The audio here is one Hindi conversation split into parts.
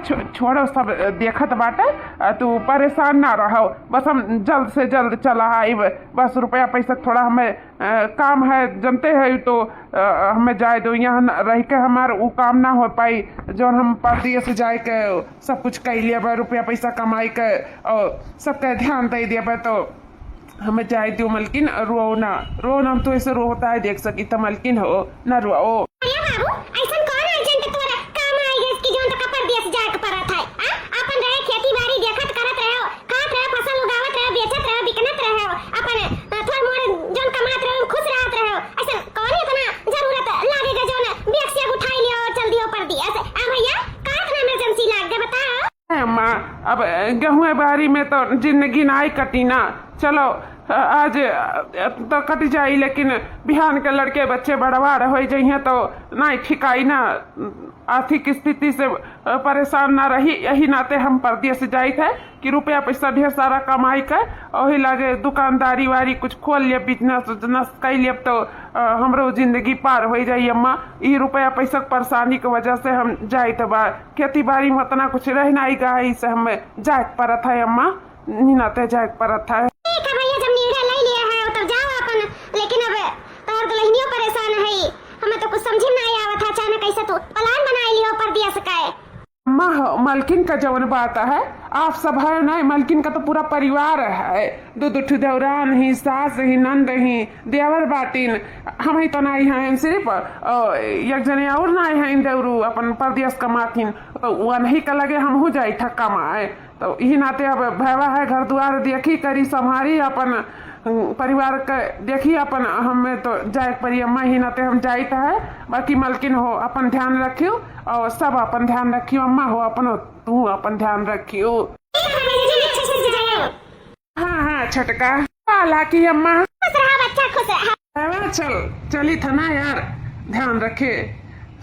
छोड़ो सब देखत बाटे। तू परेशान ना रहो, बस हम जल्द से जल्द चला आई। बस रुपया पैसा थोड़ा हमें काम है, जानते हैं तो हमें जाए दो। यहाँ रह के हमारे वो काम ना हो पाई जो हम परदेश से जाए के सब कुछ कर लिया, रुपया पैसा कमाई के और सबका ध्यान दे दिया। तो हमें जाए दो मलकिन, रो ना हम तो ऐसे रो होता है देख सकी तो मलकिन हो ना रो। अब गेहूं बारी में तो जिंदगी नाई कटी ना। चलो आज तो कट जाई, लेकिन बिहान के लड़के बच्चे बड़वार हो जाइए तो नहीं ठिकाई ना। आर्थिक स्थिति से परेशान ना रही, यही नाते हम परदेश से जाए थे कि रुपया पैसा ढेर सारा कमाई कर वही लगे दुकानदारी वारी कुछ खोल लिया, बिजनेस उजनेस कर लिया तो हमरो जिंदगी पार हो जाई। अम्मा ये रुपया पैसा परेशानी की वजह से हम जाए तो खेती बाड़ी में उतना कुछ रहना ही गा, इससे हमें जाए परत है अम्मा, नाते जाए परत है। हमें तो कुछ समझ नहीं आवत है, अचानक ऐसा तो प्लान बना लियो परदेश का। माँ मलकिन का जवन बात है, आप सब है ना, मलकिन का तो पूरा परिवार है। दो देवरान ही, सास ही, नंद ही, देवर बाटिन, हम ही तो नहीं हैं सिर्फ एक जने और नहीं हैं देवरू अपन परदेश कमाथिन, तो वह नहीं का लगे हम हो जाए था कमाए। तो यही नाते अब भैवा है, घर द्वार देखी करी संभारी अपन परिवार के देखिए अपन हमें तो जाए पड़ी अम्मा, ही नाते हम जाइत है। बाकी मलकिन हो अपन ध्यान रखियो और सब अपन ध्यान रखियो अम्मा हो, अपन तू अपन ध्यान रखियो। हाँ छटका लाकी अम्मा, चली था ना यार, ध्यान रखे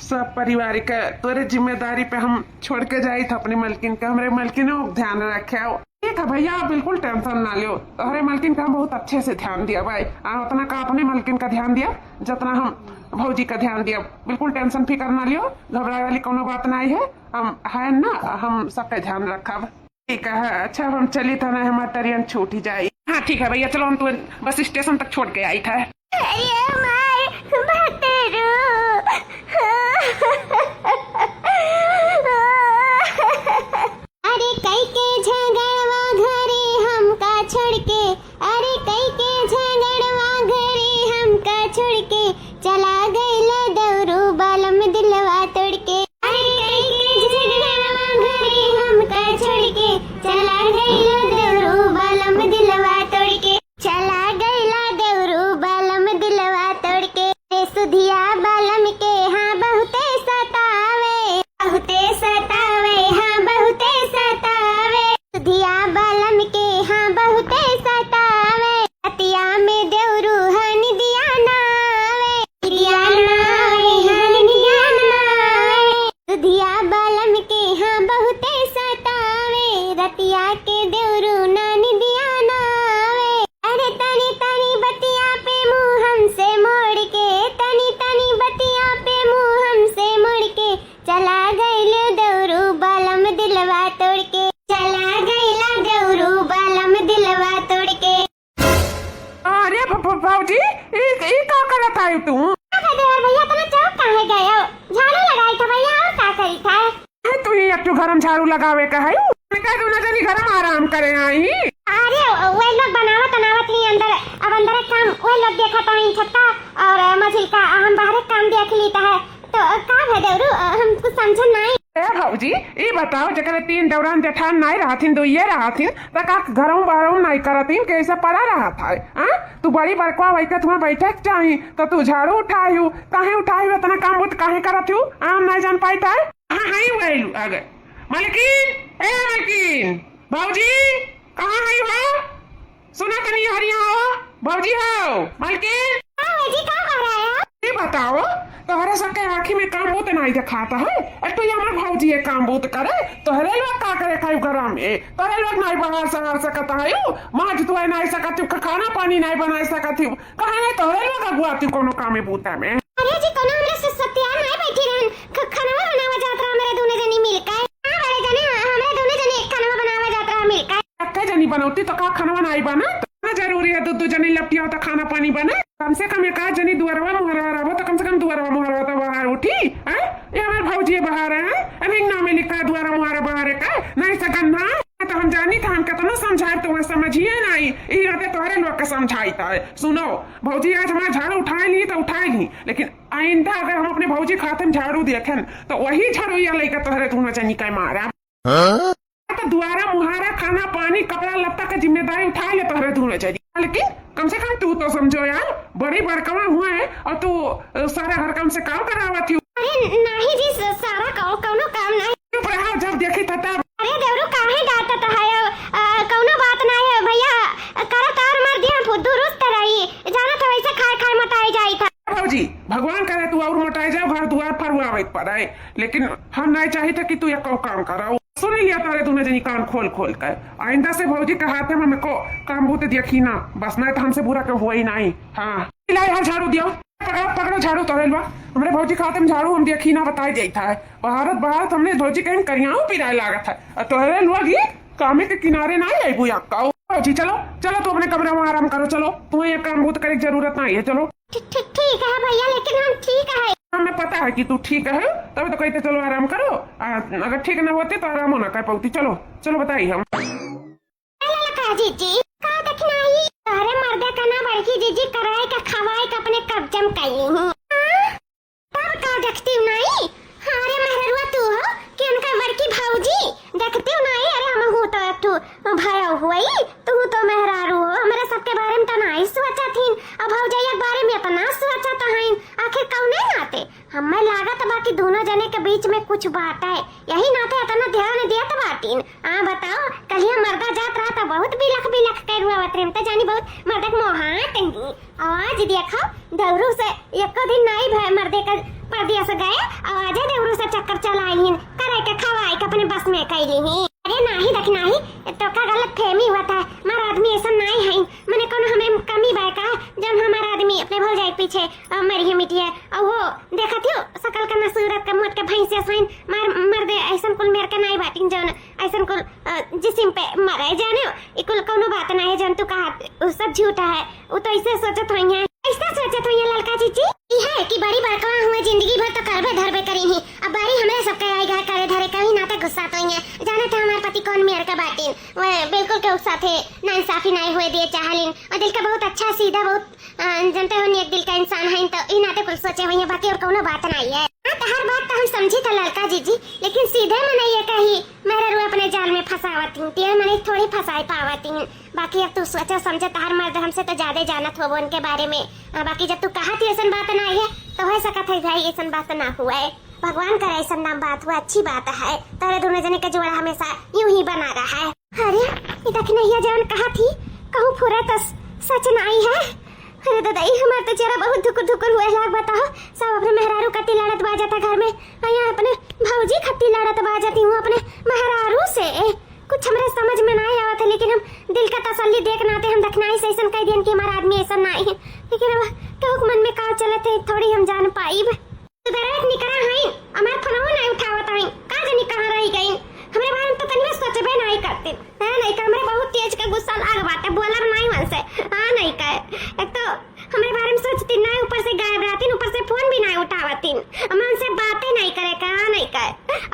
सब परिवार का। तोरे जिम्मेदारी पे हम छोड़ के जाई था अपनी मलकिन का, हमारे मलकिन ध्यान रखे। ठीक है भैया, बिल्कुल टेंशन ना लियो, हमारे मलकिन का बहुत अच्छे से ध्यान दिया भाई। उतना का अपने मलकिन का ध्यान दिया जितना हम भौजी का ध्यान दिया। बिल्कुल टेंशन फिकर ना लियो, घबराए वाली कोनो बात नहीं है, हम है ना, हम सबका ध्यान रखब। ठीक है, अच्छा हम चली था ना, हमारा ट्रेन छूट ही जाए। हाँ ठीक है भैया, चलो हम तो बस स्टेशन तक छोड़ के आई था। अरे कई के झगड़वा घरे हमका छोड़ के, अरे कई के झगड़वा घरे हमका छोड़ के, चला गइला दौरू बालम दिलवा तोड़ के। अरे कई के झगड़वा घरे हमका छोड़ के, चला गइला दौरू बालम दिलवा तोड़ के, चला गइला दौरू बालम दिलवा तोड़ के। सुधिया बालम के हाँ बहुते सतावे, बहुते सतावे, हाँ बहुते सतावे। सुधिया बालम के हाँ बहुते सतावे, अतिया में देवरू हन दिया नावे, दिया नावे, हन दिया नावे। सुधिया बालम के हाँ बहुते सतावे, रतिया के देवरू नान दिया नावे। अरे तनी तनी बतिया पे मुँह हमसे मोड़ के, तनी तनी बतिया पे मुँह हमसे मोड़ के, चला गइला दौरू बालम दिलवा तोड़ के, चला गइला दौरू बालम दिलवा तोड़ के। अरे भाऊजी ये क्या करत है तू? भैया तना चौक काहे गए हो? झाड़ू लगाई था भैया, और का करी था? तू ही अब घर में झाड़ू लगावे का है, घर में आराम करे आई। अरे वे लोग बनावत ही अंदर, अब अंदर काम वे लोग देखा था छत्ता और मछली का, हम बाहर काम देख लीता है। तो का भदेवरू हम कुछ समझ नहीं। भाऊजी ये बताओ, जकर 3 दौरान जेठान नहीं रहथिन, दो ये रहथिन, तो का घरों बाहरों नहीं करथिन, कैसे पड़ा रहा था? तू बड़ी बड़का भाई का तुम्हें बैठे चाहिए तो तू झाड़ू उठायू, काहे उठायू, इतना काम बुत काहे करत हूँ, आम नहीं जान पाई था। हाँ वही अगर मलकिन, ए मलकिन, भाऊजी कहाँ है हो? सुना कहीं हरिया हो भाऊजी हो मलकिन? जी का हो रहा है? ये बताओ तोहरे सबके आँखी में काम बहुत नहीं दिखाता है, तो ये हमारे भाऊजी ये काम बहुत करे, तोहरे लोग का करे खाई घर में, तोहरे लोग नहीं बाहर सहार सकता है, माँ तो नहीं सकती, खाना पानी नहीं बना सकती, कहा नहीं तोहरे लोग अगुआती कोनो काम में बूता में। अरे जी कोनो हमरे से सत्या नहीं बैठी रहन, खाना बनावा जात रहा मेरे दोनों जनी मिलकर। हां बड़े जने बनौती तो का खाना बनाई बना ना जरूरी है दो जनी लपटिया तो खाना पानी बने कम से कम एक जनी दुआरवा मुहरवा रहो तो कम से कम दुआरवा मुहरवा तो बाहर उठी है ये हमारे भौजी बाहर है अभी नाम में लिखा दुआरा मुहरा बाहर का नहीं सकन ना तो हम जानी था हम कितना समझाए तो समझिए नहीं ये तोहरे लोग का समझाई था सुनो भौजी आज हमारा झाड़ू उठाए ली तो उठाए ली लेकिन आइंदा अगर हम अपने भौजी खाते में झाड़ू देखें तो वही झाड़ू या लेकर तोहरे धुआं चनी का मारा तो दुआरा मुहारा खाना पानी कपड़ा लत्ता का जिम्मेदारी उठा ले तोहरे धुआं चनी लेकिन कम से कम तू तो समझो यार बड़ी बड़कवा हुआ है और तू सारा घर काम से काम करावा थी अरे नहीं जी सारा कौनो काम नहीं चुप रहा जब देखी था तब अरे देवरू काहे डांटत है कौनो बात नहीं है भैया करा तार मार दिया दुरुस्त रही जाना था वैसे खाए खाए मटाई जाई था भौजी भगवान करे तू और मटाई जाओ घर दुआर पर हुआ पड़े लेकिन हम नहीं चाही था कि तू एक काम करो सुन लिया तारे तूने जनी कान खोल खोल कर आइंदा से भौजी के हाथ में को काम होते देखी ना बस नहीं तो हमसे बुरा हुआ ही नहीं हाँ यार झाड़ू दियो पकड़ो पकड़ो झाड़ू तोड़े लो हमरे भौजी खाते में झाड़ू हम देखी ना बताई जाई था भारत हमने भौजी कहीं करियाऊ पिराए लागत है तोहरे लोग ही कामे के किनारे ना आई बुआ का भौजी चलो चलो तो अपने कमरे में आराम करो चलो तुम्हें ये काम बहुत करे की जरूरत नहीं है चलो ठीक है भैया लेकिन हम ठीक है हमें पता है कि तू ठीक है तभी तो कहते चलो आराम करो अगर ठीक न होते तो आराम होना कर पाती चलो चलो बताइए हम जीजी का देखना ही अरे मर्दे का ना बड़की जीजी कराए का खवाए का अपने कब्जम कई हूं तब का देखती नहीं अरे मेहरुआ तू हो कि उनका बड़की भौजी देखती नहीं अरे हम हो तो तू भया हुई तू तो मेहरारू हो हमारे सबके बारे में तो नहीं सोचा थी अब भौजी के बारे में तो ना सोचा तो है आखिर कौन नहीं नाते हमें लागत बाकी दोनों जने के बीच में कुछ बात है यही नाते इतना ध्यान दिया तो बाटीन बताओ कल ही मर्दा जात रहा था बहुत बिलख कर हुआ प्रेम तो जानी बहुत मर्दक मोहाट आवाज देखो दौरू से एक दिन नहीं भय मर्दे का परदिया से गए आवाज देवरू से चक्कर चलाई करे के खवाई के अपने बस में कैली ही अरे नहीं देख नहीं तो का गलत फहमी होता है हमारा आदमी ऐसा नहीं है मैंने कौन हमें कमी बाका जब हमारा आदमी अपने भर जाए पीछे मरी मिट्टी है और वो देखा थी सकल का सूरत का मोट के भैंसे साइन मर दे ऐसा कुल मेर के नहीं बाटिंग जौन ऐसा कुल जिस्म पे मरे जाने इकुल कोनो बात नहीं है जन तू कहा सब झूठा है वो तो ऐसे सोचत होई है ऐसा सोचत होई है लड़का जीजी है कि बड़ी बड़का हुए जिंदगी भर तो करबे धरबे करी ही अब बारी हमें सब कहे घर करे धरे कहीं ना तक गुस्सा तो है जाने थे हमारे पति कौन मेर का बाटिन वो बिल्कुल के उस साथे ना इंसाफी नहीं हुए दिए चाहलिन और दिल का बहुत अच्छा सीधा बहुत जनते हो एक दिल का इंसान है तो इन नाते कुल सोचे हुई है बाकी और कोनो बात नहीं है तो हर बात तो हम समझी था लड़का जीजी लेकिन सीधे में नहीं है कही मेरे रू अपने जाल में फंसावती हूँ तेरे मैंने थोड़ी फंसाई पावती हूँ बाकी अब तू सोचा समझे तार मर्द हमसे तो ज्यादा जानत हो उनके बारे में बाकी जब तू कहा थी ऐसा बात नहीं है तो हो सकता है भाई ऐसा बात ना हुआ है भगवान का ऐसा नाम बात हुआ अच्छी बात है तारे दोनों जने का जोड़ा हमेशा यूं ही बना रहा है अरे ये तक नहीं है जान कहा थी कहूँ पूरा तो सच नहीं है अरे दादा हमारा तो चेहरा बहुत धुकुर हुआ है बताओ सब अपने मेहरारू कत्ती लड़त बाजा था घर में यहाँ अपने भौजी खत्ती लड़त बाजाती हूँ अपने मेहरारू से कुछ हमारे समझ में नहीं आवा था लेकिन हम दिल का तसल्ली देखना थे हम दखनाई से ऐसा कह दिया कि हमारा आदमी ऐसा नहीं है लेकिन अब कहूँ मन में कहा चले थे थोड़ी हम जान पाई तो दरात निकरा है हमारे फोन नहीं उठावत है का जानी कहाँ रही गई हमारे बारे में तो तनिक सोचबे नहीं करते है नहीं का हमरे बहुत तेज का गुस्सा लाग बाटे बोला नहीं मन से हां नहीं का एक तो हमारे बारे में सोचती नहीं ऊपर से गायब रहती ऊपर से फोन भी नहीं उठावती हम उनसे बातें नहीं करे का नहीं का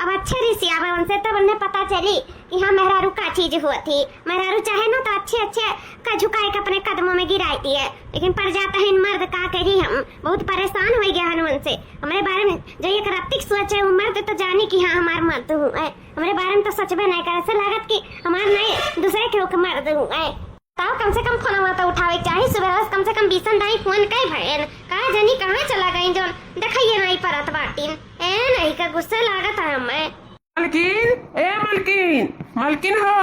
अब अच्छे ऋषि आवे उनसे तब उन्हें पता चली कि हाँ मेहरारू का चीज हुआ थी मेहरारू चाहे ना तो अच्छे का झुकाए के अपने कदमों में गिराती है लेकिन पड़ जाता है इन मर्द का कही हम बहुत परेशान हो गया हन उनसे हमारे बारे में जो एक रत्तिक सोच है वो मर्द तो जाने की हाँ हमारे मर्द हुआ है हमारे बारे में तो सच में नहीं करे ऐसा लागत की हमारे नहीं दूसरे के मर्द हुआ है ताऊ कम से कम फोन हुआ तो उठावे चाहिए सुबह कम से कम बीसन दाई फोन कई भयन कहा जानी कहाँ चला गई जो दिखाइए नहीं परत बाटीन ए नहीं का गुस्सा लागत है हमें मलकिन ए मलकिन मलकिन हो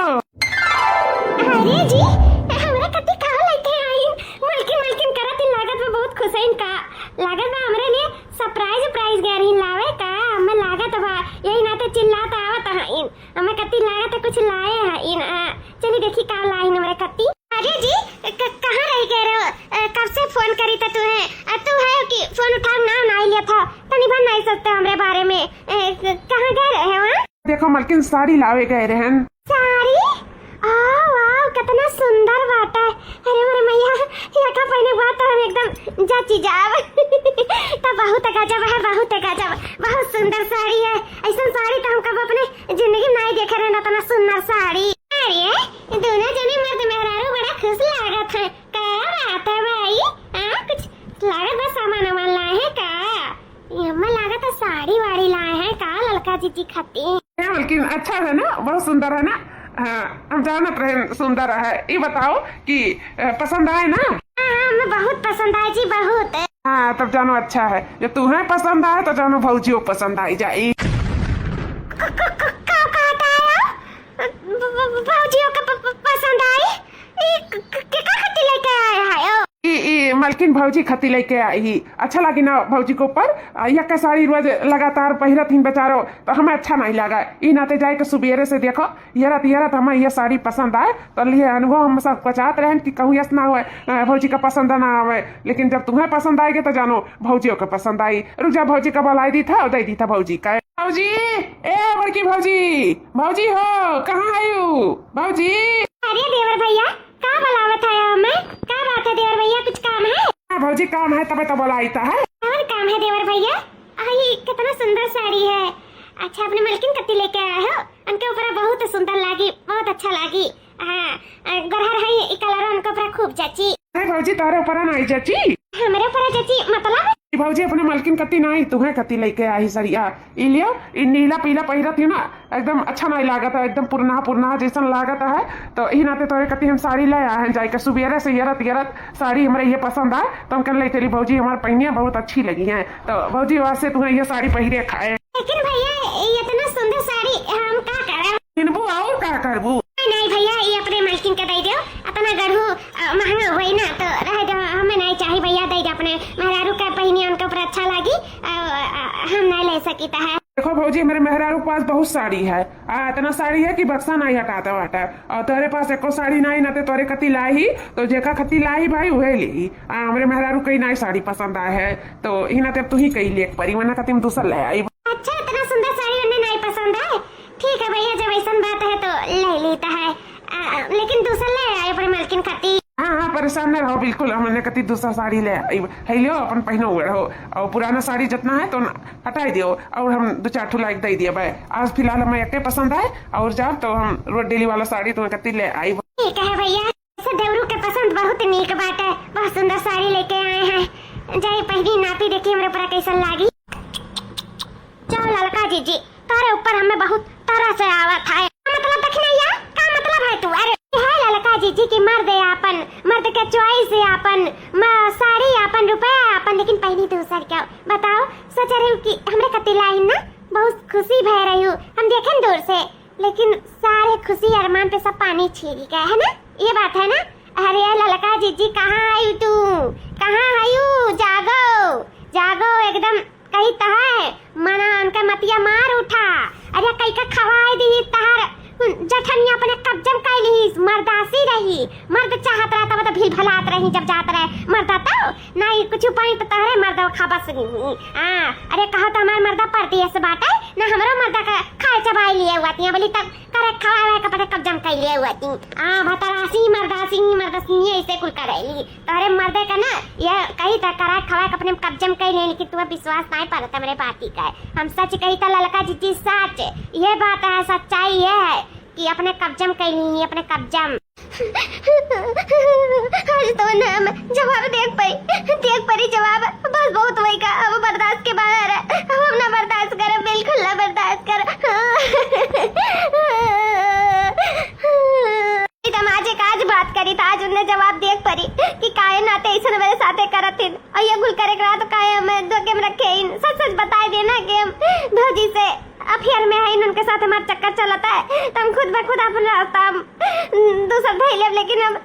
अरे जी हमरा कति कहा लेके आई मलकिन करत इन लागत में बहुत खुश है इनका लागत में हमरे लिए सरप्राइज गैरी लावे का हमें लागत बा यही नाते चिल्लाता आवत है इन हमें कति लागत कुछ लाए है इन चलिए देखी का लाई हमरे कति अरे जी कहाँ रह गए रे कब से फोन करी था तू है कि फोन उठा ना नहीं लिया था तनी भर नहीं सकते हमरे बारे में कहाँ गए रहे वहाँ देखो मलकिन साड़ी लावे गए रहन साड़ी वाह कितना सुंदर बात है। अरे मेरे मैया ये का पहने बात हम एकदम जाची जाव तो बहुत गजब है, बहुत गजब, बहुत सुंदर साड़ी है। ऐसा साड़ी तो हम कब अपने जिंदगी में नहीं देखे रहे ना, इतना सुंदर साड़ी। अरे दोनों जने मर्द मेहरारू बड़ा खुश लागत है। क्या बात है भाई? कुछ लागत बस सामान वामान लाए हैं का? यम्मा लागत है साड़ी वाड़ी लाए हैं का ललका जीजी खाती। लेकिन अच्छा है ना, बहुत सुंदर है ना। हाँ, हम जानत रहे सुंदर है। ये बताओ कि पसंद आए ना? हाँ, मैं बहुत पसंद आई जी, बहुत। हाँ तब जानो अच्छा है। जब तुम्हें पसंद आए तो जानो भौजियों पसंद आई जाए। भौजियों का पसंद आई? क्या खट्टी लेके आए हैं? मलकिन भौजी खती लेके आई। अच्छा लगी ना भौजी के ऊपर? यह साड़ी रोज लगातार पहिरत ही बेचारो, तो हमें अच्छा नहीं लगा। ई नाते जाए के सुबेरे से देखो यरत हमें यह साड़ी पसंद आए तो लिए अनुभव हम सब पचात रहे कि कहूँ यस ना हुए भौजी का पसंद ना आवे। लेकिन जब तुम्हें पसंद आएगी तो जानो भौजियों का पसंद आई। रुक जा, भौजी का बोलाई दी था और दे दी था भौजी का। भौजी, ए बड़की भौजी, भौजी हो कहाँ आयु भौजी? अरे देवर भैया क्या बुलावत है हमें? क्या बात है देवर भैया, कुछ काम है? भौजी काम है तबे तो बोलाई था है। और काम है देवर भैया? ये कितना सुंदर साड़ी है। अच्छा अपने मलकिन कत्ती लेके आए हो? उनके ऊपर बहुत सुंदर लगी, बहुत अच्छा लगी। हाँ गरहर है ये कलर उनके ऊपर खूब जची। अरे भौजी तारे ऊपर नहीं जची, हमारे ऊपर जची मतलब? भौजी अपने मलकिन कत्ती नहीं तुम्हें कत्ती लेके आई सरिया। ई लियो, ई नीला पीला पहिरत ही ना, एकदम अच्छा नहीं लागत है, एकदम पुरना जैसा लागत है। तो ई नाते तोरे कत्ती हम साड़ी ले आए हैं जाए के सुबेरे से यरत साड़ी हमारे ये पसंद आए तो हम कल ले चली भौजी हमारे पहनिया बहुत अच्छी लगी है। तो भौजी वास्ते तुम्हें ये साड़ी पहिरे खाए। लेकिन भैया ये इतना सुंदर साड़ी हम क्या करें? किनबू और क्या करबू? नहीं भैया ये अपने मलकिन के दे दो, अपना गढ़ू महंगा हुई ना तो रह दो, हमें नहीं चाहिए भैया, दे दो अपने मेहरारू का पहनी उनके ऊपर अच्छा लगी, हम नहीं ले सकता है। देखो भौजी मेरे मेहरारू के पास बहुत साड़ी है, इतना साड़ी है कि बक्सा नहीं हटाता वाटा। और तेरे पास एको साड़ी नहीं ना तोरे कती लाई तो जेका खती लाई भाई वह ली। मेरे मेहरारू कई नई साड़ी पसंद आए है तो ही ना तू ही कई लेक परी वरना कती दूसर ले आई। अच्छा इतना सुंदर साड़ी उन्हें नहीं पसंद है? ठीक है भैया जब ऐसा बात है तो ले लेता है, लेकिन दूसरा ले आए अपने मलकिन खाती। हाँ परेशान न रहो बिल्कुल, हमने कती दूसरा साड़ी ले आई है लियो अपन पहनो हुए रहो। और पुराना साड़ी जितना है तो हटाई दियो और हम 2-4 ठो लाइक दे दिया भाई। आज फिलहाल हमें एक पसंद आए और जाओ तो हम रोड डेली वाला साड़ी तुम्हें कती ले आई। ठीक है भैया, देवरू के पसंद बहुत नीक बात है, बहुत सुंदर साड़ी लेके आए हैं। जाए पहली नापी देखिए हमारे ऊपर कैसा लागी। चलो ललका जीजी तारे ऊपर हमें बहुत तरह से आवत है। मतलब देखना यार क्या मतलब है तू? अरे है ललका जीजी की मर्द है अपन, मर्द के चॉइस है अपन, साड़ी अपन रुपया अपन, लेकिन पहली दूसर क्या बताओ? सोच रही हूँ कि हमरे कती लाई ना, बहुत खुशी भय रही हूँ हम देखें दूर से, लेकिन सारे खुशी अरमान पे सब पानी छीन गया है ना, ये बात है ना? अरे ललका जीजी कहाँ आई तू? कहाँ आयु? जागो जागो एकदम कहीं तहार मना उनका मतिया मार उठा। अरे कहीं का खवाई दी तहार जठनिया अपने कब्जम कैली, मर्दासी रही, मर्द चाहत रहता मतलब भील भलात रही जब जात रहे मर्दा तो नहीं कुछ पॉइंट तो तहरे मर्दा खबस नहीं। अरे कहो तो हमार मर्दा पड़ती है बात है ना, हमारा मर्दा का खाए चबाई लिए हुआ थी बोली तब करे खवाए का पता कब्जम कै लिए हुआ थी। भतरासी मर्दासी ऐसे कुल करेली तहरे मर्दे का ना ये कहीं तक करा खवाए अपने कब्जम कै ले, लेकिन तुम्हें विश्वास नहीं पड़ता मेरे बाती का। हम सच कही तो ललका जीजी सच, ये बात है, सच्चाई ये है कि अपने कब्जम कैली, अपने कब्जम। आज तो ना जवाब देख परी जवाब बस बहुत वही का, अब बर्दाश्त के बाहर है, अब हम ना बर्दाश्त कर, बिल्कुल ना बर्दाश्त कर। आज एक आज बात करी था, आज उन्हें जवाब देख परी कि काहे नाते ऐसा मेरे साथे करत थे और ये गुल करे करा तो काहे मैं दो के रखे इन सच बताई देना कि हम भौजी से अफेयर में है, उनके साथ हमारा चक्कर चलता है तो हम खुद ब खुद अपना रास्ता दूसरा धैले, लेकिन अब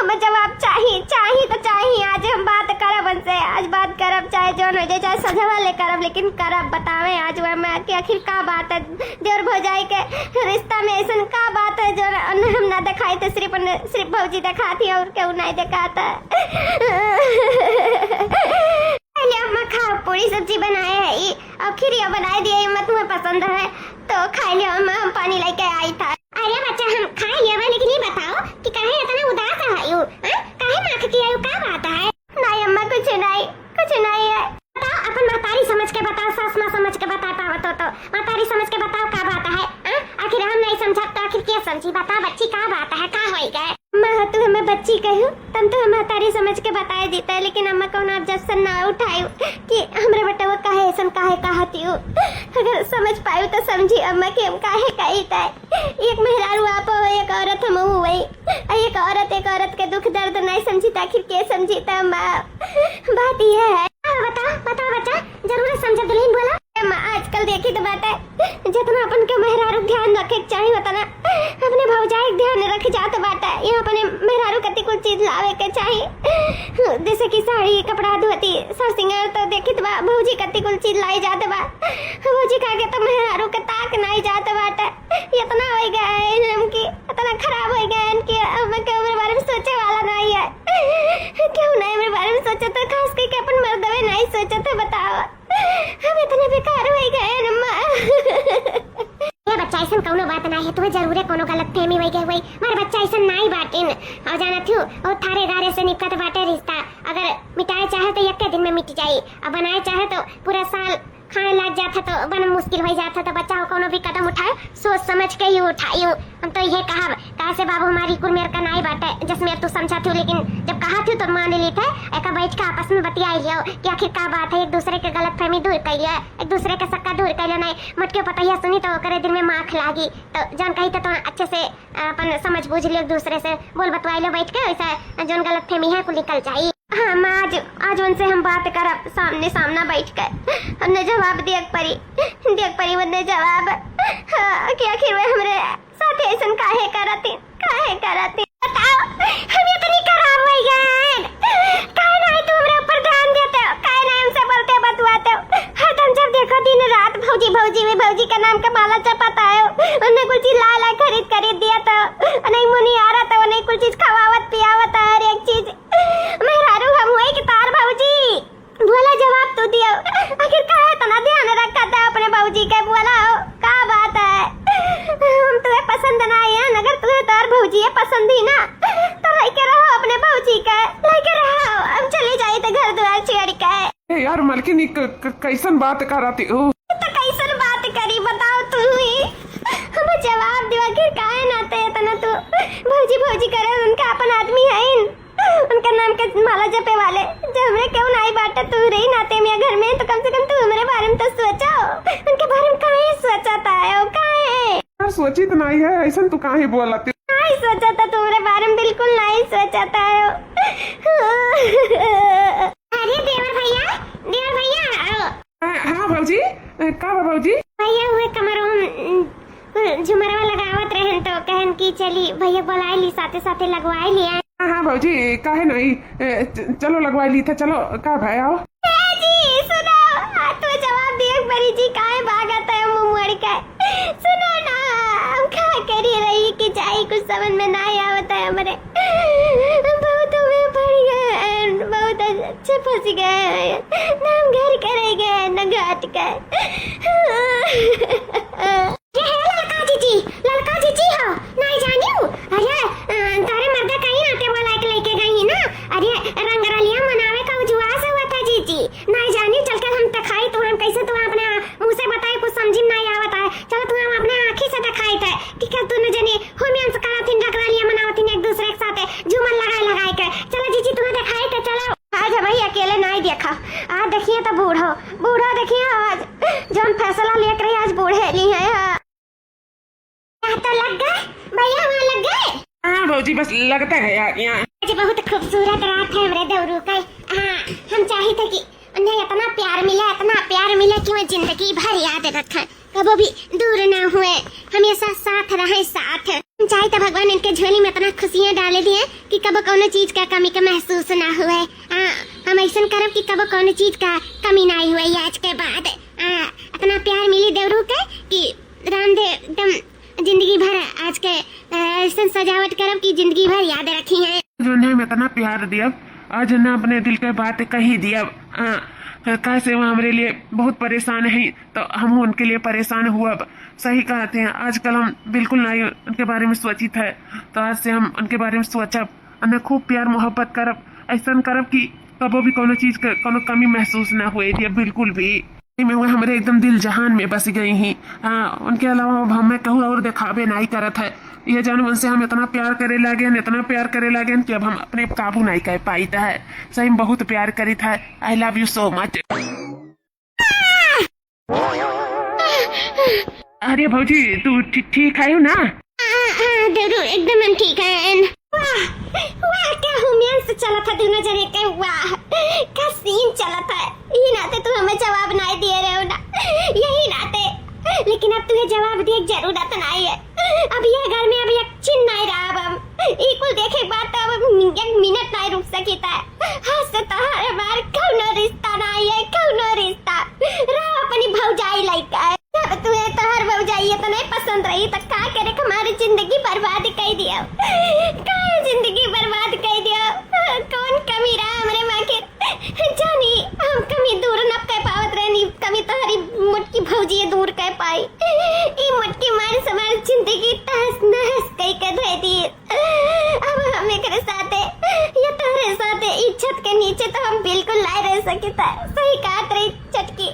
हमें जवाब चाहिए तो चाहिए। आज हम बात करब उनसे, आज बात करब चाहे जो हो जाए, चाहे सजा ले करब, लेकिन करब बतावे आज वह मैं कि आखिर का बात है देवर भौजाई के रिश्ता में ऐसा का बात है जो हम ना दिखाई तो सिर्फ भौजी दिखाती और क्यों नहीं दिखाता। अम्मा खाओ पूरी सब्जी बनाए है और खीरिया बनाए दिए, मत तुम्हें पसंद है तो खा लियो अम्मा, हम पानी लेके आई था। अरे बच्चा हम खा लिया, लेकिन ये बताओ कि क्या समझी? बता बच्ची का बात है, का होई गए? अम्मा तू हमें बच्ची कहू तम तो हम तारी समझ के बताए देता है, लेकिन अम्मा कौन ऑब्जेक्शन ना उठायू कि हमरे बेटा वो काहे ऐसन काहे कहती हो। अगर समझ पायू तो समझी अम्मा कि हम काहे कहता है। एक मेहरारू आप हो, एक औरत हम हुई, एक औरत के दुख दर्द नहीं समझी तो आखिर के समझी? तो अम्मा बात यह है। बता बता बच्चा, जरूर समझ दुल्हन बोला। अम्मा आजकल देखी तो बात है जितना अपन के मेहरारू ध्यान रखे चाहिए होता ना, अपने भौजाई ध्यान रख जात बात है। यहाँ अपने मेहरारू कति कुछ चीज लावे के चाहिए, जैसे कि साड़ी कपड़ा धोती सब सिंगार, तो देखी तो भौजी कति कुछ चीज लाई जाते बा। भौजी कहा के तो मेहरारू के ताक नहीं जाते बात है। इतना हो गया है हमकी, इतना खराब हो गया है इनकी, हमरे बारे में सोचे वाला नहीं है। क्यों नहीं मेरे बारे में सोचा था? खास करके अपन मर्दवे नहीं सोचा था, बताओ हम इतने बेकार हो गए अम्मा। ये बच्चा ऐसा कौनो बात नहीं है, तुम्हें जरूर कोनो गलत फहमी हो गई हुई। मार बच्चा ऐसा नहीं बाटिन और जाना थू और थारे गारे से निपट बाटे रिश्ता। अगर मिटाए चाहे तो एक दिन में मिट जाई, और बनाए चाहे तो पूरा साल खाने लग जाता तो बन मुश्किल हो जाता। तो बच्चा कोनो भी कदम उठाए सोच समझ के ही उठाइयो। हम तो ये कहा से बाबू हमारी कुरमेर का नहीं बाटे जिसमें तू समझा थी, लेकिन जब कहा थी तो मान ली थे। एक बैठ के आपस में बतियाई लियो कि आखिर का बात है, एक दूसरे के गलत फहमी दूर कर लिया, एक दूसरे के सक्का दूर कर लिया। नहीं मटके पतैया सुनी तो करे दिन में माख लागी, तो जान कही तो अच्छे से अपन समझ बूझ लियो, एक दूसरे से बोल बतवाई लो बैठ के, वैसा जो गलत फहमी है कुल निकल जाये। हाँ माँ आज उनसे हम बात करब सामने सामना बैठ कर। हमने जवाब देख परी उन्हें जवाब कि आखिर वे हमरे साथ ऐसा काहे करती बताओ। हम इतनी खराब हो गए, काहे नहीं तुम मेरे ऊपर ध्यान देते हो, काहे नहीं हमसे बोलते बतवाते हो। हर तुम जब देखो दिन रात भौजी का नाम का माला चपाता है, उन्हें कुछ चीज ला खरीद दिया तो नहीं मुनी आ रहा तो नहीं कुछ चीज खवावत पियावत हर एक चीज। मेहरारू हम हुए कि तार भौजी बोला जवाब तो दियो, आखिर काहे तना ध्यान रखा था अपने भौजी के? बोला का बात है, हम तुम्हें पसंद नहीं है, अगर तुम्हें तार भौजी है पसंद ही ना तो लेके रहो अपने भौजी का, लेके रहो। हम चले जाए तो घर द्वार छेड़ के। यार मलकिनी कैसन बात कराती हो? तो कैसन बात करी बताओ तुम ही, हमें जवाब दियो आखिर काहे नाते तना तू भौजी करे, उनका अपन आदमी है, उनका नाम के माला जपे वाले जब हमरे क्यों नहीं बाटा तू रही नाते में घर में, तो कम से कम तू हमारे बारे में तो सोचो, उनके बारे में काहे सोचता है? काहे यार सोची तो नहीं है, ऐसा तू काहे बोलती? नहीं सोचा था तुम्हारे बारे में, बिल्कुल नहीं सोचा था। अरे देवर भैया आओ। हाँ भौजी, का भौजी? भैया हुए कमरों झुमरवा लगावत रहन तो कहन की चली भैया बुलाए ली, साथे साथे लगवाए लिया। हाँ भौजी काहे नहीं, चलो लगवाई ली था, चलो का भाई आओ। जी सुनो, तो जवाब दिए बड़ी जी काहे भागत है मुंह का? सुनो ना, हम क्या करी रही कि जाई कुछ समझ में नहीं आवत है हमरे, बहुत में पड़ गए, बहुत अच्छे फंस गए, ना हम घर करे गए न घाट के। लड़का जीजी हो नहीं जानियो? अरे तारे मर्दा कहीं आते वाला एक लेके गई ना, अरे रंगरलिया मनावे का उजवास हुआ था जीजी, नहीं जानियो? चल के हम तखाई तो हम कैसे तुम अपने मुंह से बताए, कुछ समझ नहीं आवत है। चलो तुम अपने आंखी से दिखाई थे कि क्या तूने जने होमियंस कराथिन रंगरलिया मनावथिन एक दूसरे के साथ झूमर लगाए के। चलो जीजी तुम्हें दिखाई थे, चलो। आज भाई अकेले नहीं देखा, आज देखिए तो बूढ़ो देखिए, आज जो फैसला लेकर रही आज बूढ़े ली है। तो लग गए भैया, वहाँ लग गए? हाँ भौजी बस लगता है यार यहाँ। आज बहुत खूबसूरत रात है मेरे देवरू का। हाँ हम चाहे थे कि उन्हें इतना प्यार मिला कि वो जिंदगी भर याद रखें, कभी भी दूर ना हुए, हमेशा साथ रहे साथ। हम चाहे तो भगवान इनके झोली में इतना खुशियाँ डाले दिए कि कभी कोनो चीज का कमी का महसूस ना हुए। हम ऐसा करब कि कभी कोनो चीज का कमी नहीं हुए आज के बाद। इतना प्यार मिली देवरू के कि राम एकदम जिंदगी भर आज के ऐसा सजावट करब की जिंदगी भर याद रखी है। जो ने इतना प्यार दिया, आज ने अपने दिल के बात कही दिया। कैसे वो हमारे लिए बहुत परेशान है, तो हम उनके लिए परेशान हुआ। सही कहते हैं, आजकल हम बिल्कुल नहीं उनके बारे में सोचित है, तो आज से हम उनके बारे में सोचब, उन्हें खूब प्यार मोहब्बत करब, ऐसा करब कि कबो भी कोनो चीज का कोनो कमी महसूस ना हुए दिया, बिल्कुल भी। में वो हमारे एकदम दिल जहान में बस गई ही। हाँ उनके अलावा हमें कहूँ और दिखावे नहीं करत है, ये जान मन से हम इतना प्यार करे लागे इतना प्यार करे लागे कि अब हम अपने काबू नहीं कर पाई था। सही में बहुत प्यार करी था। I love you so much. अरे भौजी तू ठीक है ना? जरूर एकदम हम ठीक है। वाह वाह क्या रोमांस चला था दोनों जने के। वाह क्या सीन चला था। यही नाते तुम हमें जवाब नहीं दे रहे हो ना, यही नाते। लेकिन अब तुम्हें जवाब दिए जरूरत नहीं है। अब ये घर में अब एक चिन्ह नहीं रहा। अब हम इकुल देखे बात अब एक मिनट नहीं रुक सकी था। हाँ से तोहरे बार कौनो रिश्ता नहीं है, कौनो रिश्ता रहा अपनी भौजाई लाइक है। अब तुम्हें तोहर भौजाई तो नहीं पसंद रही तो का करे हमारी जिंदगी बर्बाद कर दिया। काय जिंदगी बर्बाद कर दिया। कौन कमी रहा हमरे माँ के जानी। हम कमी दूर न कर पावत रहनी, कमी तोहरी मुटकी भौजी दूर कर पाई। ई मुटकी मार समार जिंदगी तहस नहस कई के धो दी। अब हम एकरे साथे या तोहरे साथे इज्जत के नीचे तो हम बिल्कुल लाई रह सके था। सही काट रही चटकी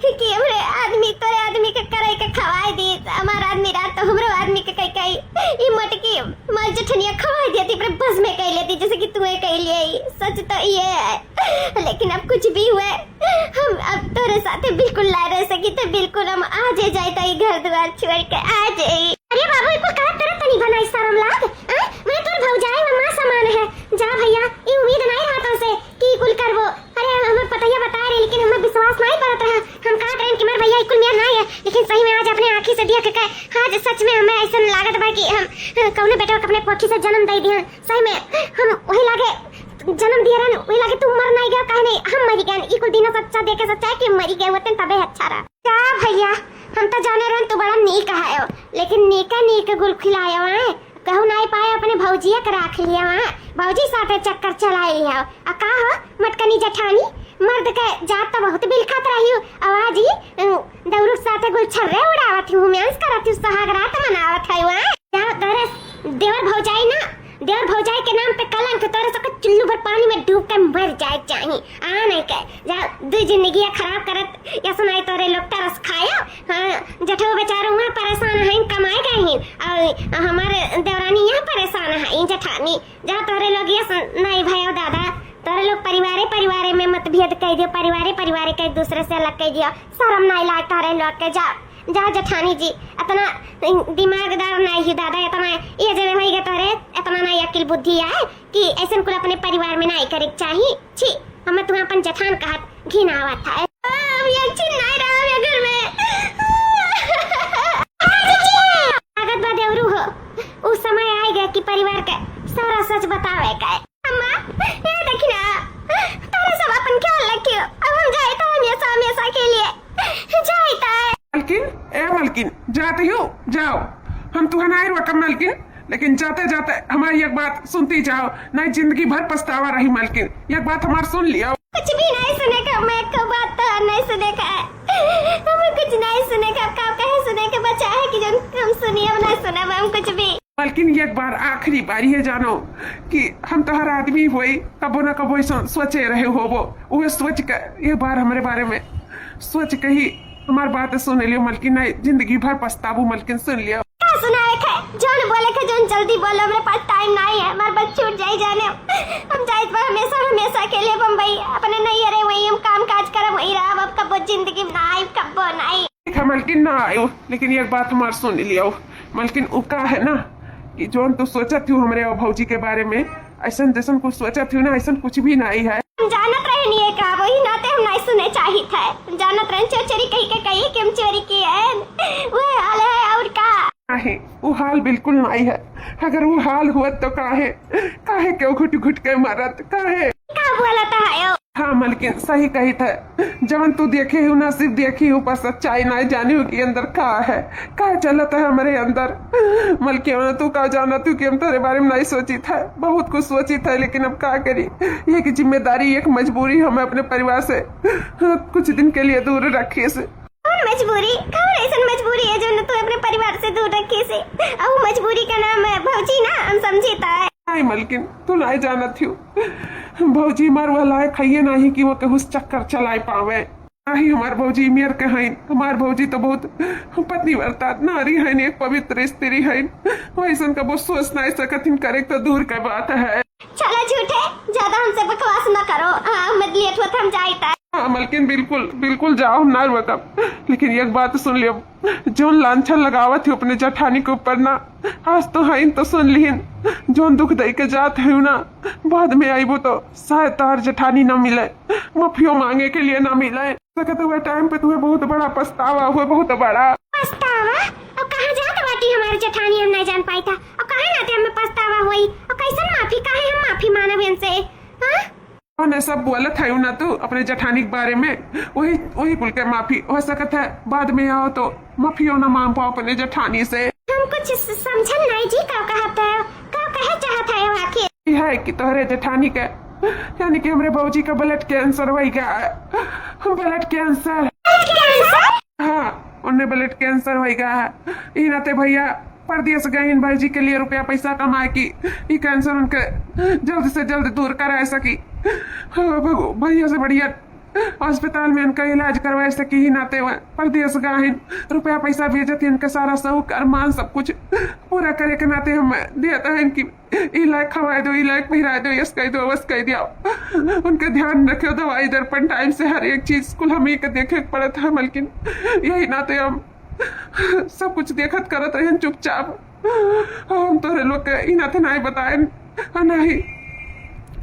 कि हमरे आदमी तोरे आदमी के करे के खवाई दी। हमारा आदमी रात तो हमरो आदमी के कई ई मटकी मल जठनिया खवाई देती पर बस में कह लेती जैसे कि तू कह लिए। सच तो ये है। लेकिन अब कुछ भी हुए हम अब तोरे साथे बिल्कुल ला रह सकी तो बिल्कुल हम आज जाए तो घर द्वार छोड़ के आ जाए। अरे बाबू इको का तरह तनी बनाई शर्म लाग। मैं तो भौजाई में मां समान है। जा भैया ये उम्मीद नहीं रहा तो से कि कुल करबो। अरे हमें पता ही बता रहे लेकिन हमें विश्वास नहीं पड़ता है। हम कहा ट्रेन कि मेरे भैया इकुल मेरा नहीं है, लेकिन सही में आज अपने आंखी से देख के आज सच में हमें ऐसा लागत बा कि हम कौने बेटा को अपने पोखी से जन्म दे दिया। सही में हम वही लागे जन्म दिया रहन वही लागे तू मर नहीं गया काहे नहीं हम मरी गए। इकुल दिन सच्चा देखे सच्चा है कि मरी गए होते तबे अच्छा रहा। क्या भैया हम तो जाने रहन तू बड़ा नीक है, लेकिन नीका गुल खिलाया है कहू नहीं पाए अपने भौजिया के रख लिया वहाँ। भौजी साथे चक्कर चला लिया आ का हो मटकनी जठानी मर्द के जात तो बहुत बिलखत रही आवाज ही दौरुक साथे गुल छर्रे उड़ावत हूँ मेंस करत हूँ सुहाग रात मनावत है वहाँ। जा तोरे देवर भौजाई ना देवर भौजाई के नाम पे कलंक तोरे सबके चुल्लू भर पानी में डूब के मर जाए चाहिए। आ नहीं के जा दो जिंदगी खराब करत या सुनाई तोरे लोग तरस खाया। हाँ जठो बेचारो वहाँ परेशान है कमाए गए हैं और हमारे देवरानी यहाँ परेशान है जठानी। जा तोरे लोग ये नहीं भयो दादा तोरे लोग परिवारे में मतभेद कह दियो। परिवारे के एक दूसरे से अलग कह दियो। शर्म नहीं लाग तोरे लोग के। जा जठानी जी इतना दिमागदार नहीं ही दादा। इतना ये जब होई गए तोरे इतना नहीं अकिल बुद्धि है कि ऐसे कुल अपने परिवार में नहीं करे चाहिए। छी हमें तुम्हें अपन जठान कहत घिन आवत है। अब ये चिन नहीं रहा है घर में। आगत बा देवरू हो उस समय आएगा कि परिवार का सारा सच बतावे का। अम्मा ये देखना तारे सब अपन ख्याल रखियो। अब हम जाए तो हमेशा के लिए जाए तो मलकिन जाते हो जाओ। हम तुम्हारा रोकम मलकिन, लेकिन जाते जाते हमारी एक बात सुनती जाओ नहीं जिंदगी भर पछतावा रही। मलकिन एक बात हमारी सुन लिया। कुछ भी नहीं सुनेगा। मैं को बात तो नहीं सुनेगा। हमें कुछ नहीं सुनेगा। कब कहे सुने के बचा है कि जो हम सुनिए हम नहीं सुना हम कुछ भी। मलकिन एक बार आखिरी बारी है जानो कि हम तो हर आदमी हुई कबो न कबो सोचे रहे हो वो सोच कर एक बार हमारे बारे में सोच के ही हमारी बात सुन लियो। मलकिन नहीं जिंदगी भर पछताबू। मलकिन सुन लियो। क्या सुनाए थे जोन बोले थे जोन जल्दी बोलो। मेरे पास टाइम नहीं है। हमारे बस छूट जाए जाने। हम जाए पर हमेशा के लिए बम्बई अपने नहीं अरे वही हम काम काज कर वही रहा। अब कबो जिंदगी में आई कबो नहीं। मलकिन ना आयो लेकिन एक बात हमारे सुन लियो। मलकिन उका है ना कि जोन तू सोचा थी हमारे भौजी के बारे में ऐसा जैसा कुछ सोचा थी ना ऐसा कुछ भी नहीं है। हम जानत रहे नहीं है का वही नाते हम नहीं सुने चाहिए थे। जानत रहे चोरी कही कि हम चोरी की है वो हाल है और का है वो हाल बिल्कुल नहीं है। अगर वो हाल हुआ तो काहे क्यों घुट के मारत काहे का बोला था है। हाँ मलकिन सही कही था। जवन तू देखे हो ना सिर्फ देखी हो पर सच्चाई नहीं जानी हो कि अंदर का चलता है हमारे अंदर। मलकिन तू का जाना तू कि हम तेरे बारे में नहीं सोची था। बहुत कुछ सोची था लेकिन अब क्या करी। एक जिम्मेदारी एक मजबूरी हमें अपने परिवार से कुछ दिन के लिए दूर रखी से। मजबूरी कौन ऐसा मजबूरी है जो तू अपने परिवार से दूर रखी से। और मजबूरी का नाम है भौजी ना हम समझीता है। नहीं मलकिन तू नहीं जाना थी भौजी मार वाला है खाइए नहीं कि वो कहूँ चक्कर चलाए पावे। ही हमार भौजी मेर के हैं। हमार भौजी तो बहुत पतिव्रता नारी है, एक पवित्र स्त्री है। वैसन का वो सोच नहीं सकथिन करे तो दूर का बात है। चलो झूठे, ज्यादा हमसे बकवास न करो। मत लिए तो हम जाता। हाँ मलकिन बिल्कुल बिल्कुल जाओ ना रुकब, लेकिन एक बात सुन लियो, जो लांछन लगावत है अपने जठानी के ऊपर ना, आज तो है तो सुन लिहिन, जो दुख दई के जात है ना, बाद में आईबो तो शायद तार जठानी न मिले, माफियो मांगे के लिए न मिले। सकते हुए टाइम पे तुम्हें बहुत बड़ा पछतावा हुआ, बहुत बड़ा पछतावा। अब कहाँ जात बाटी हमारे जठानी, हम नहीं जान पाई था। अब कहाँ नाते हमें पछतावा हुई, और कैसन माफी, काहे हम माफी मानब इनसे? हाँ ने सब बोलत है ना तू अपने जठानी के बारे में, वही वही कुल के माफी हो सकत है। बाद में आओ तो माफियो न मांग पाओ अपने जठानी से। हम कुछ समझन नहीं जी, का कहता है, का कहे चाहता है आखिर? है कि तोहरे जठानी के यानी कि हमरे भौजी का ब्लड कैंसर हो गया। ब्लड कैंसर, हाँ उन्हें ब्लड कैंसर हो गया है। ई नाते भैया परदेश गए भाई जी के लिए रुपया पैसा कमाए की ये कैंसर उनके जल्द से जल्द दूर करा सकी। भैया से बढ़िया अस्पताल में इनका इलाज करवा सकी ही नाते हुए परदेश गए रुपया पैसा भेजते इनका सारा शौक अरमान सब कुछ पूरा करे के नाते हम देता है इनकी इलाज खवा दो, इलाज पहिरा दो, यस कह दो, बस कह दिया। उनका ध्यान रखो, दवाई दर्पण टाइम से हर एक चीज कुल हम ही के देखे पड़ता है। मलकिन यही नाते हम सब कुछ देखत करत रहे चुपचाप। हम तोरे लोग के नाते नहीं बताए, नहीं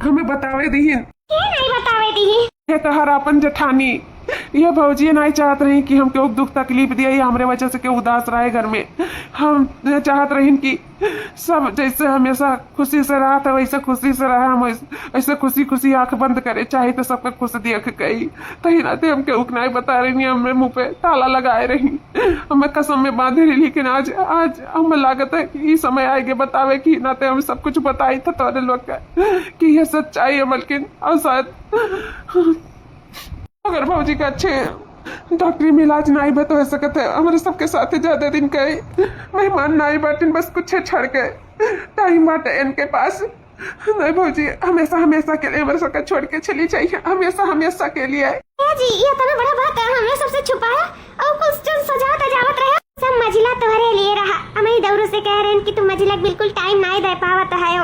हमें बतावे दीहिन। नहीं बतावे दी ये तो हर अपन जठानी ये भौजी नहीं चाहत रही कि हम क्यों दुख तकलीफ दिया या हमारे वजह से क्यों उदास रहे घर में। हम चाहत रही कि सब जैसे हमेशा खुशी से रहा था वैसे खुशी से रहा, हम ऐसे खुशी खुशी आंख बंद करे चाहे तो सबका खुश देख गई। तही नाते हम क्यों नहीं बता रही, हमें मुंह पे ताला लगाए रही, हमें कसम में बांधे रही। लेकिन आज आज हमें लागत है कि ये समय आएगा बतावे कि नाते हम सब कुछ बताई था तोरे लोग का कि ये सच्चाई है। मलकिन और शायद अगर भौजी का अच्छे डॉक्टरी में इलाज नहीं बता हो सकते है, हमारे सबके साथ ज्यादा दिन के मेहमान नहीं बाटिन, बस कुछ छड़ के टाइम बाटे इनके पास। नहीं भौजी हमेशा हमेशा के लिए हमारे सबका छोड़ के चली चाहिए, हमेशा हमेशा के लिए। जी ये तो बड़ा बात है, हमने सबसे छुपाया और कुछ जो सजा तजावत रहे सब मजिला तुम्हारे लिए रहा। हमें दौरों से कह रहे हैं कि तुम मजिला बिल्कुल टाइम नहीं दे पावत है।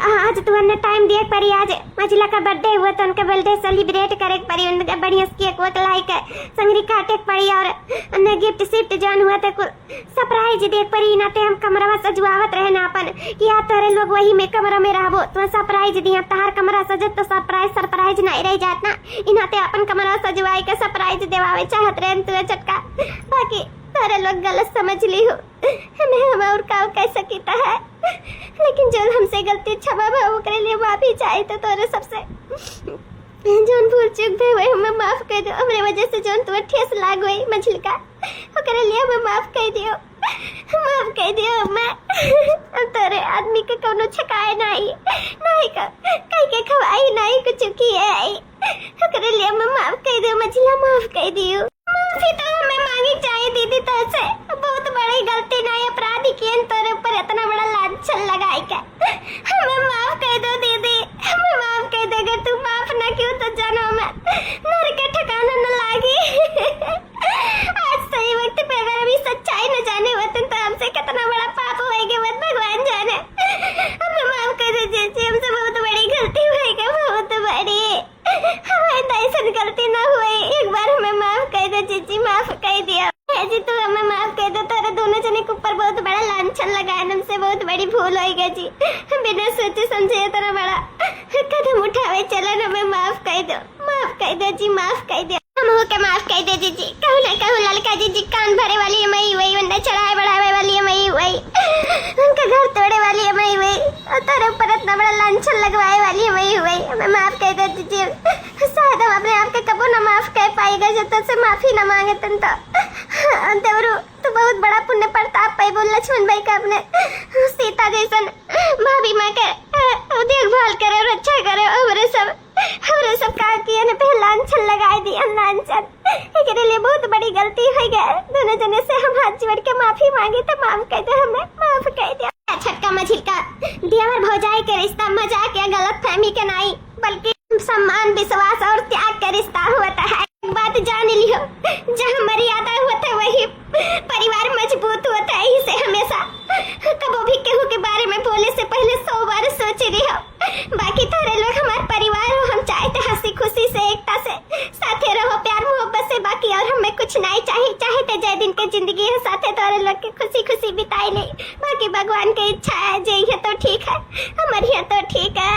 आज तुमने टाइम दिया परी, आज मजिला का बर्थडे हुआ तो उनका बर्थडे सेलिब्रेट करे पड़ी, उनका बढ़िया केक वेक लाई के संगरी काटे पड़ी और उन्हें गिफ्ट शिफ्ट जौन हुआ तो सरप्राइज देख पड़ी। नाते हम कमरा सजवावत रहे ना अपन कि यार तोरे लोग वही में कमरा में रहबो तो सरप्राइज दिया। तहार कमरा सजत तो सरप्राइज नहीं रह जात ना, इनाते अपन कमरा सजवाई के सरप्राइज देवावे चाहत रहे तू चटका। बाकी सारे लोग गलत समझ ली हो, हमें हम और काम कह सकीता है, लेकिन जो हमसे गलती क्षमा भाव करे लिए माफी चाहिए तो तोरे सबसे जोन भूल चूक भे हुए हमें माफ कर दो। हमरे वजह से जोन तुम्हें ठेस लाग गई मछली का करे लिए हमें माफ कर दियो, माफ कर दियो। मैं अब तोरे आदमी के कोनो छकाए नहीं का कहीं के खवाई नहीं कुछ की है करे लिए हमें माफ कर दियो, मछली माफ कर दियो। माफी तो हमें मांगी चाहिए दीदी, तो से बहुत बड़ी गलती नहीं अपराधी की तोरे ऊपर इतना बड़ा लांछन लगाई का। हमें माफ कर दो दीदी, हमें माफ कर दो। अगर तू माफ ना क्यों तो जानो मैं नर के ठिकाना न लागी। आज सही वक्त पे अगर अभी सच्चाई न जाने होते तो हमसे कितना बड़ा पाप होएगा वो भगवान जाने। हमें माफ कर दो जीजी, हमसे बहुत बड़ी गलती होएगी, बहुत बड़ी। हमारी ऐसी गलती ना हुई, एक बार हमें माफ कर दो जीजी, माफ कर दिया जी। तू हमें माफ कर दो, तेरे दोनों जने के ऊपर बहुत बड़ा लांछन लगाया, हमसे बहुत बड़ी भूल हो गई जी। बिना सोचे समझे इतना बड़ा कदम उठावे चलन, हमें माफ कर दो जी, माफ कर दो। हम हो के माफ कर दे जी, कहूँ ना कहूँ ललका जी कान भरे वाली है मई वही, वंडा चढ़ाए बढ़ावे वाली है मई वही, उनका घर तोड़े वाली है मई वही, और तेरे ऊपर इतना बड़ा लांछन लगवाए वाली है मई वही। हमें माफ कर दे जी, शायद हम अपने आप के कबो न माफ कर पाएगा जो तुझसे माफी न मांगे तुम तो। देवरू तो बहुत बड़ा पुण्य प्रताप पाई बोल लक्ष्मण भाई का अपने सीता जैसन भाभी माँ के देखभाल करे, रक्षा करे, हमरे सब का किया ने पहले लांछन लगाए दिया लांछन। एकरे लिए बहुत बड़ी गलती हो गई, दोनों जने से हम हाथ जोड़ के माफी मांगे तो माफ कर दो, हमें माफ कर दिया। छटका मछली का दियावर भौजाई के रिश्ता मजाक या गलत फहमी के नहीं बल्कि सम्मान विश्वास और त्याग का रिश्ता होता है। एक बात जान लियो, जहाँ मर्यादा होता है वही परिवार मजबूत होता है। इसे हमेशा कबो भी केहू के बारे में बोले से पहले 100 बार सोच रही हो। बाकी थारे लोग हमारे परिवार हो, हम चाहते हंसी खुशी से एकता से साथे रहो, प्यार मोहब्बत से। बाकी और हमें कुछ नहीं चाहिए, चाहते जय दिन के जिंदगी है साथे थारे लोग के खुशी खुशी बिताई ले। बाकी भगवान की इच्छा है, जे ये तो ठीक है, हमारे यहाँ तो ठीक है।